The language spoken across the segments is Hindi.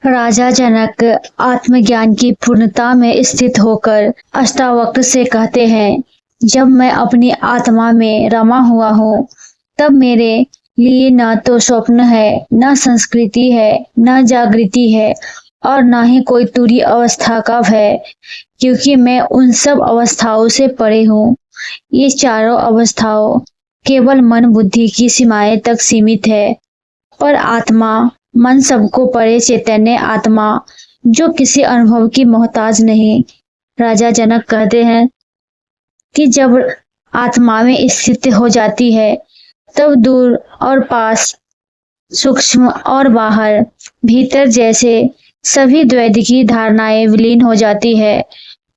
राजा जनक आत्मज्ञान की पूर्णता में स्थित होकर अष्टावक्र से कहते हैं, जब मैं अपनी आत्मा में रमा हुआ हूँ तब मेरे लिए न तो स्वप्न है, न संस्कृति है, न जागृति है और न ही कोई तुरीय अवस्था का भय, क्योंकि मैं उन सब अवस्थाओं से परे हूँ। ये चारों अवस्थाओं केवल मन बुद्धि की सीमाएं तक सीमित है, पर आत्मा मन सबको परे चैतन्य आत्मा जो किसी अनुभव की मोहताज नहीं। राजा जनक कहते हैं कि जब आत्मा में स्थित हो जाती है तब दूर और पास, सूक्ष्म और बाहर, भीतर जैसे सभी द्वैधिकी धारणाएं विलीन हो जाती है,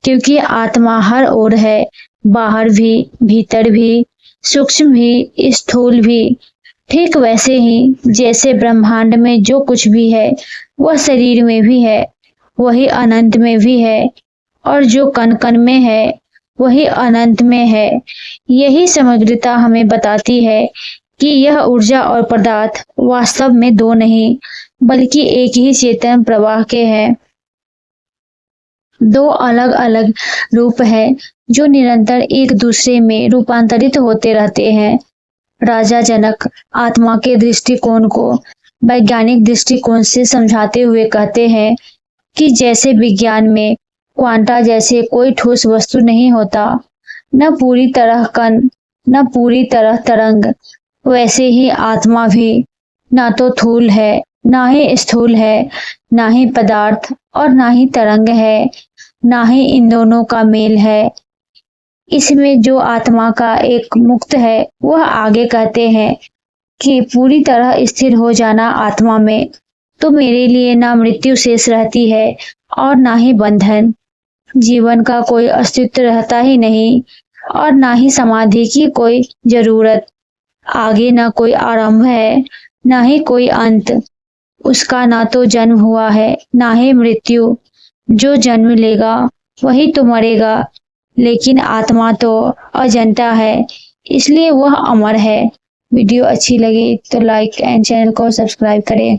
क्योंकि आत्मा हर ओर है, बाहर भी, भीतर भी, सूक्ष्म भी, स्थूल भी। ठीक वैसे ही जैसे ब्रह्मांड में जो कुछ भी है वह शरीर में भी है, वही अनंत में भी है, और जो कण कण में है वही अनंत में है। यही समग्रता हमें बताती है कि यह ऊर्जा और पदार्थ वास्तव में दो नहीं बल्कि एक ही चेतन प्रवाह के हैं। दो अलग अलग रूप है जो निरंतर एक दूसरे में रूपांतरित होते रहते हैं। राजा जनक आत्मा के दृष्टिकोण को वैज्ञानिक दृष्टिकोण से समझाते हुए कहते हैं कि जैसे विज्ञान में क्वांटा जैसे कोई ठोस वस्तु नहीं होता, न पूरी तरह कण, न पूरी तरह तरंग, वैसे ही आत्मा भी ना तो थूल है, ना ही स्थूल है, ना ही पदार्थ और ना ही तरंग है, ना ही इन दोनों का मेल है। इसमें जो आत्मा का एक मुक्त है वह आगे कहते हैं कि पूरी तरह स्थिर हो जाना आत्मा में, तो मेरे लिए ना मृत्यु शेष रहती है और ना ही बंधन। जीवन का कोई अस्तित्व रहता ही नहीं और ना ही समाधि की कोई जरूरत। आगे ना कोई आरंभ है, ना ही कोई अंत। उसका ना तो जन्म हुआ है, ना ही मृत्यु। जो जन्म लेगा वही तो मरेगा, लेकिन आत्मा तो अजंता है, इसलिए वह अमर है। वीडियो अच्छी लगी तो लाइक एंड चैनल को सब्सक्राइब करें।